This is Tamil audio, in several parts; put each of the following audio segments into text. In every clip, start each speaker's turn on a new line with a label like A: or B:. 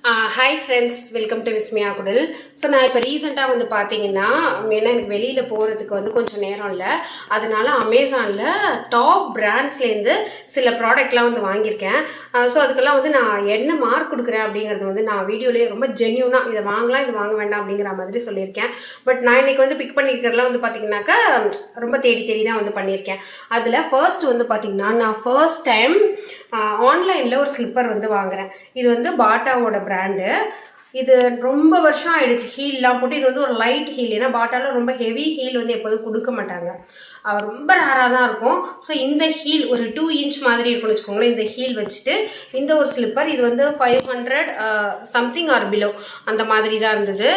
A: Hi friends, welcome to Vismaya குடல். ஸோ நான் இப்போ ரீசெண்டாக வந்து பார்த்தீங்கன்னா, ஏன்னா எனக்கு வெளியில் போகிறதுக்கு வந்து கொஞ்சம் நேரம் இல்லை, அதனால அமேசானில் டாப் பிராண்ட்ஸ்லேருந்து சில ப்ராடக்ட்லாம் வந்து வாங்கியிருக்கேன். ஸோ அதுக்கெல்லாம் வந்து நான் என்ன மார்க் கொடுக்குறேன் அப்படிங்கிறது வந்து நான் வீடியோலேயே ரொம்ப ஜென்யூனாக இதை வாங்கலாம் இது வாங்க வேண்டாம் அப்படிங்கிற மாதிரி சொல்லியிருக்கேன். பட் நான் இன்றைக்கி வந்து பிக் பண்ணியிருக்கிறதுலாம் வந்து பார்த்தீங்கன்னாக்கா ரொம்ப தேடி தேடி தான் வந்து பண்ணியிருக்கேன். அதில் ஃபர்ஸ்ட் வந்து பார்த்தீங்கன்னா, நான் ஃபர்ஸ்ட் டைம் ஆன்லைனில் ஒரு ஸ்லிப்பர் வந்து வாங்குகிறேன். இது வந்து பாட்டாவோட பிராண்டு. இது ரொம்ப வருஷம் ஆயிடுச்சு ஹீல்லாம் போட்டு. இது வந்து ஒரு லைட் ஹீல், ஏன்னா பாட்டாவில் ரொம்ப ஹெவி ஹீல் வந்து எப்போதும் கொடுக்க மாட்டாங்க, ரொம்ப ரேராக தான் இருக்கும். ஸோ இந்த ஹீல் ஒரு 2 இன்ச் மாதிரி இருக்குன்னு வச்சுக்கோங்களேன். இந்த ஹீல் வச்சுட்டு இந்த ஒரு ஸ்லிப்பர், இது வந்து 500 சம்திங் ஆர் பிலோ அந்த மாதிரி தான் இருந்தது.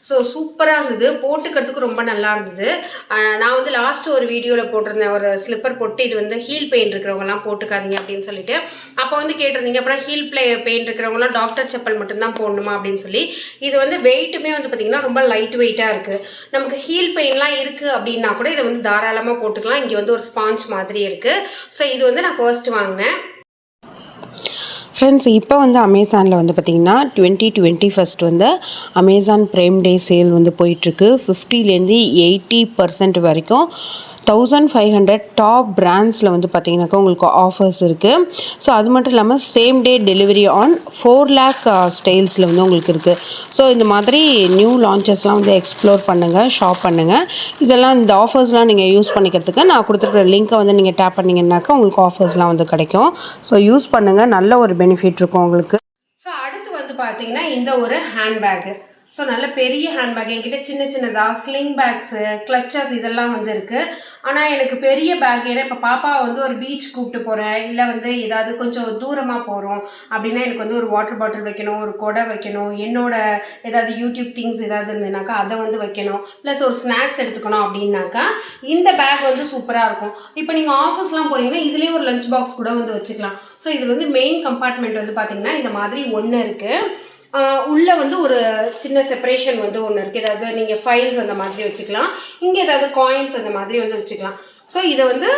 A: ஸோ சூப்பராக இருந்தது, போட்டுக்கிறதுக்கு ரொம்ப நல்லா இருந்தது. நான் வந்து லாஸ்ட்டு ஒரு வீடியோவில் போட்டிருந்தேன், ஒரு ஸ்லிப்பர் போட்டு இது வந்து ஹீல் பெயின் இருக்கிறவங்கலாம் போட்டுக்காதீங்க அப்படின்னு சொல்லிட்டு. அப்போ வந்து கேட்டிருந்தீங்க, அப்படின்னா ஹீல் பெயின் இருக்கிறவங்களாம் டாக்டர் செப்பல் மட்டும்தான் போடணுமா அப்படின்னு சொல்லி. இது வந்து வெயிட்டுமே வந்து பார்த்திங்கன்னா ரொம்ப லைட் வெயிட்டாக இருக்குது. நமக்கு ஹீல் பெயின்லாம் இருக்குது அப்படின்னா கூட இதை வந்து தாராளமாக போட்டுக்கலாம். இங்கே வந்து ஒரு ஸ்பாஞ்ச் மாதிரி இருக்குது. ஸோ இது வந்து நான் ஃபர்ஸ்ட் வாங்கினேன்.
B: ஃப்ரெண்ட்ஸ், இப்போ வந்து அமேசானில் வந்து பார்த்திங்கன்னா 2021 வந்து அமேசான் ப்ரைம் டே சேல் வந்து போயிட்டுருக்கு. 50லேருந்து 80% வரைக்கும் 1500 டாப் பிராண்ட்ஸில் வந்து பார்த்திங்கனாக்கா உங்களுக்கு ஆஃபர்ஸ் இருக்குது. ஸோ அது மட்டும் இல்லாமல் same day delivery on 4 lakh ஸ்டைல்ஸில் வந்து உங்களுக்கு இருக்குது. ஸோ இந்த மாதிரி நியூ லான்ச்சஸ்லாம் வந்து எக்ஸ்ப்ளோர் பண்ணுங்கள், ஷாப் பண்ணுங்கள். இதெல்லாம் இந்த ஆஃபர்ஸ்லாம் நீங்கள் யூஸ் பண்ணிக்கிறதுக்கு நான் கொடுத்துருக்குற லிங்க்கை வந்து நீங்கள் டேப் பண்ணிங்கன்னாக்கா உங்களுக்கு ஆஃபர்ஸ்லாம் வந்து கிடைக்கும். ஸோ யூஸ் பண்ணுங்கள், நல்ல ஒரு பெனிஃபிட் இருக்கும் உங்களுக்கு.
A: ஸோ அடுத்து வந்து பார்த்தீங்கன்னா இந்த ஒரு ஹேண்ட்பேக்கு. ஸோ நல்ல பெரிய ஹேண்ட்பேக், என்கிட்ட சின்ன சின்னதாக ஸ்லிங் பேக்ஸு, கிளச்சஸ் இதெல்லாம் வந்து இருக்குது. ஆனால் எனக்கு பெரிய பேக், ஏன்னா இப்போ பாப்பாவை வந்து ஒரு பீச் கூப்பிட்டு போகிறேன், இல்லை வந்து ஏதாவது கொஞ்சம் தூரமாக போகிறோம் அப்படின்னா எனக்கு வந்து ஒரு வாட்டர் பாட்டில் வைக்கணும், ஒரு கொடை வைக்கணும், என்னோட ஏதாவது யூடியூப் திங்ஸ் ஏதாவது இருந்ததுனாக்கா அதை வந்து வைக்கணும், ப்ளஸ் ஒரு ஸ்நாக்ஸ் எடுத்துக்கணும் அப்படின்னாக்கா இந்த பேக் வந்து சூப்பராக இருக்கும். இப்போ நீங்கள் ஆஃபீஸ்லாம் போகிறீங்கன்னா இதுலேயே ஒரு லஞ்ச் பாக்ஸ் கூட வந்து வச்சுக்கலாம். ஸோ இதில் வந்து மெயின் கம்பார்ட்மெண்ட் வந்து பார்த்திங்கன்னா இந்த மாதிரி ஒன்று இருக்குது. உள்ளே வந்து ஒரு சின்ன செப்பரேஷன் வந்து ஒன்று இருக்குது. ஏதாவது நீங்கள் ஃபைல்ஸ் அந்த மாதிரி வச்சுக்கலாம், இங்கே ஏதாவது காயின்ஸ் அந்த மாதிரி வந்து வச்சுக்கலாம். ஸோ இதை வந்து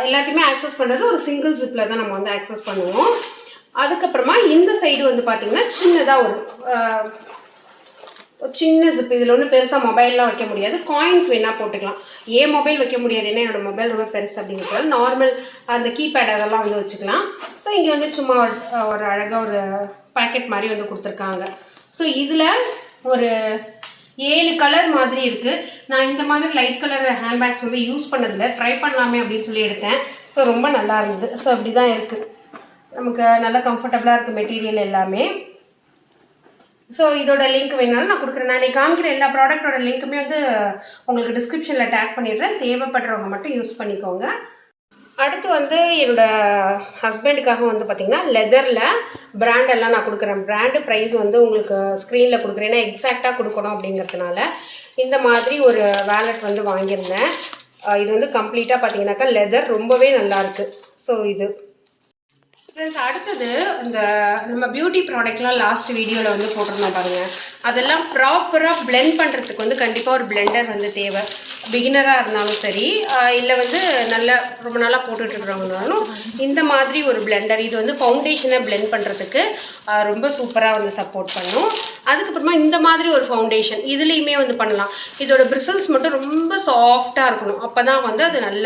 A: எல்லாத்தையுமே ஆக்சஸ் பண்ணுறது ஒரு சிங்கிள் ஜிப்பில் தான் நம்ம வந்து ஆக்சஸ் பண்ணுவோம். அதுக்கப்புறமா இந்த சைடு வந்து பார்த்திங்கன்னா சின்னதாக ஒரு சின்ன ஜிப். இதில் ஒன்றும் பெருசாக மொபைல்லாம் வைக்க முடியாது, காயின்ஸ் வேணால் போட்டுக்கலாம். ஏன் மொபைல் வைக்க முடியாது, ஏன்னா என்னோடய மொபைல் ரொம்ப பெருசு அப்படிங்கிறதால நார்மல் அந்த கீபேட் அதெல்லாம் வந்து வச்சுக்கலாம். ஸோ இங்கே வந்து சும்மா ஒரு அழகாக ஒரு பேக்கெட் மாதிரி வந்து கொடுத்துருக்காங்க. ஸோ இதில் ஒரு 7 கலர் மாதிரி இருக்குது. நான் இந்த மாதிரி லைட் கலர் ஹேண்ட்பேக்ஸ் வந்து யூஸ் பண்ணதில்லை, ட்ரை பண்ணலாமே அப்படின்னு சொல்லி எடுத்தேன். ஸோ ரொம்ப நல்லா இருந்தது. ஸோ அப்படி தான் இருக்குது, நமக்கு நல்லா கம்ஃபர்டபுளாக இருக்குது மெட்டீரியல் எல்லாமே. ஸோ இதோட லிங்க் வேணாலும் நான் கொடுக்குறேன். நான் காமிக்கிற எல்லா ப்ராடக்டோட லிங்க்குமே வந்து உங்களுக்கு டிஸ்கிரிப்ஷனில் டேக் பண்ணிடுறேன், தேவைப்படுறவங்க மட்டும் யூஸ் பண்ணிக்கோங்க. அடுத்து வந்து என்னோடய ஹஸ்பண்டுக்காக வந்து பார்த்திங்கன்னா லெதரில் பிராண்டெல்லாம் நான் கொடுக்குறேன். பிராண்டு ப்ரைஸ் வந்து உங்களுக்கு ஸ்க்ரீனில் கொடுக்குறேன், ஏன்னா எக்ஸாக்டாக கொடுக்கணும் அப்படிங்கிறதுனால. இந்த மாதிரி ஒரு வேலட் வந்து வாங்கியிருந்தேன். இது வந்து கம்ப்ளீட்டாக பார்த்திங்கனாக்கா லெதர், ரொம்பவே நல்லாயிருக்கு. ஸோ இது ஃப்ரெண்ட்ஸ், அடுத்தது இந்த நம்ம பியூட்டி ப்ராடக்ட்லாம் லாஸ்ட் வீடியோவில் வந்து போட்டிருந்தோம் பாருங்கள். அதெல்லாம் ப்ராப்பராக பிளெண்ட் பண்ணுறதுக்கு வந்து கண்டிப்பாக ஒரு பிளெண்டர் வந்து தேவை. பிகினராக இருந்தாலும் சரி, இல்லை வந்து நல்லா ரொம்ப நாளாக போட்டுட்ருக்குறவங்கனாலும் இந்த மாதிரி ஒரு பிளெண்டர், இது வந்து ஃபவுண்டேஷனை பிளெண்ட் பண்ணுறதுக்கு ரொம்ப சூப்பராக வந்து சப்போர்ட் பண்ணும். அதுக்கப்புறமா இந்த மாதிரி ஒரு ஃபவுண்டேஷன் இதுலேயுமே வந்து பண்ணலாம். இதோட பிரிசல்ஸ் மட்டும் ரொம்ப சாஃப்டாக இருக்கணும், அப்போ தான் வந்து அது நல்ல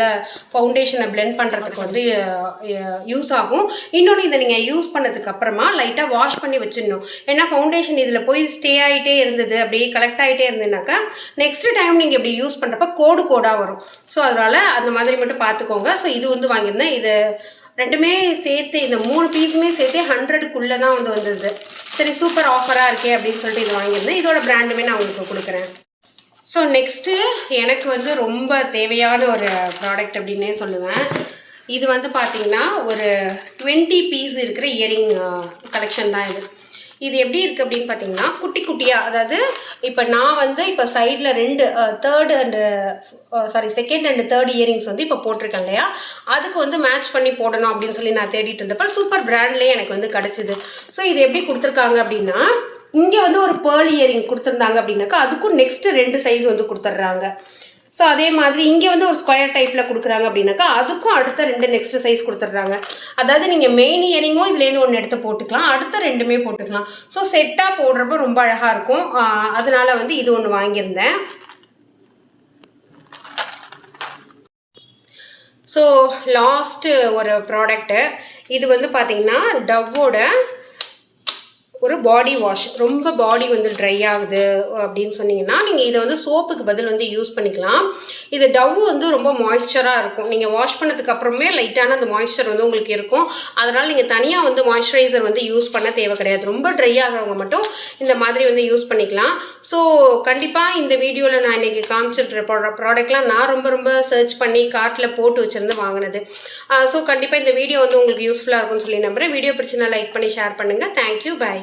A: ஃபவுண்டேஷனை பிளெண்ட் பண்ணுறதுக்கு வந்து யூஸ் ஆகும். இன்னொன்று, இதை நீங்கள் யூஸ் பண்ணதுக்கு அப்புறமா லைட்டாக வாஷ் பண்ணி வச்சிடணும். ஏன்னா ஃபவுண்டேஷன் இதில் போய் ஸ்டே ஆகிட்டே இருந்தது, அப்படியே கலெக்ட் ஆகிட்டே இருந்ததுனாக்கா நெக்ஸ்ட் டைம் நீங்கள் இப்படி யூஸ் பண்ணுறப்ப கோடாக வரும். ஸோ அதனால் அந்த மாதிரி மட்டும் பார்த்துக்கோங்க. ஸோ இது வந்து வாங்கியிருந்தேன். இது ரெண்டுமே சேர்த்து, இந்த 3 பீஸுமே சேர்த்து 100க்குள்ளே தான் வந்து வந்தது. சரி, சூப்பர் ஆஃபராக இருக்கே அப்படின்னு சொல்லிட்டு இது வாங்கியிருந்தேன். இதோட பிராண்டுமே நான் உங்களுக்கு கொடுக்குறேன். ஸோ நெக்ஸ்ட்டு எனக்கு வந்து ரொம்ப தேவையான ஒரு ப்ராடக்ட் அப்படின்னே சொல்லுவேன். இது வந்து பார்த்திங்கன்னா ஒரு 20 பீஸ் இருக்கிற இயரிங் கலெக்ஷன் தான் இது. இது எப்படி இருக்குது அப்படின்னு பார்த்தீங்கன்னா குட்டி குட்டியாக, அதாவது இப்போ நான் வந்து இப்போ சைடில் 2 செகண்ட் அண்ட் தேர்ட் இயரிங்ஸ் வந்து இப்போ போட்டிருக்கேன் இல்லையா, அதுக்கு வந்து மேட்ச் பண்ணி போடணும் அப்படின்னு சொல்லி நான் தேடிட்டு இருந்தப்போ சூப்பர் பிராண்ட்லேயே எனக்கு வந்து கிடச்சிது. ஸோ இது எப்படி கொடுத்துருக்காங்க அப்படின்னா, இங்கே வந்து ஒரு பேர்ல் இயரிங் கொடுத்துருந்தாங்க அப்படின்னாக்கா அதுக்கும் நெக்ஸ்ட்டு 2 சைஸ் வந்து கொடுத்துட்றாங்க. ஸோ அதே மாதிரி இங்கே வந்து ஒரு ஸ்கொயர் டைப்பில் கொடுக்குறாங்க அப்படின்னாக்கா அதுக்கும் அடுத்த 2 நெக்ஸ்ட் சைஸ் கொடுத்துட்றாங்க. அதாவது நீங்கள் மெயின் இயரிங்கும் இதுலேருந்து ஒன்று எடுத்து போட்டுக்கலாம், அடுத்த 2மே போட்டுக்கலாம். ஸோ செட்டாக போடுறப்ப ரொம்ப அழகாக இருக்கும். அதனால வந்து இது ஒன்று வாங்கியிருந்தேன். ஸோ லாஸ்ட்டு ஒரு ப்ராடக்ட்டு, இது வந்து பார்த்தீங்கன்னா டவ்வோட ஒரு பாடி வாஷ். ரொம்ப பாடி வந்து ட்ரை ஆகுது அப்படின்னு சொன்னீங்கன்னா நீங்கள் இதை வந்து சோப்புக்கு பதில் வந்து யூஸ் பண்ணிக்கலாம். இது டவ் வந்து ரொம்ப மாய்ஸ்சராக இருக்கும். நீங்கள் வாஷ் பண்ணதுக்கு அப்புறமே லைட்டான அந்த மாய்ஸ்சர் வந்து உங்களுக்கு இருக்கும். அதனால் நீங்கள் தனியாக வந்து மாய்ஸ்சரைசர் வந்து யூஸ் பண்ண தேவை கிடையாது. ரொம்ப ட்ரை ஆகிறவங்க மட்டும் இந்த மாதிரி வந்து யூஸ் பண்ணிக்கலாம். ஸோ கண்டிப்பாக இந்த வீடியோவில் நான் இன்றைக்கி காமிச்சிருக்கிற ப்ராடக்ட்லாம் நான் ரொம்ப சர்ச் பண்ணி கார்ட்டில் போட்டு வச்சுருந்து வாங்கினது. ஸோ கண்டிப்பாக இந்த வீடியோ வந்து உங்களுக்கு யூஸ்ஃபுல்லாக இருக்கும்னு சொல்லி நம்புகிறேன். வீடியோ பிடிச்சினா லைக் பண்ணி ஷேர் பண்ணுங்கள். Thank you, by.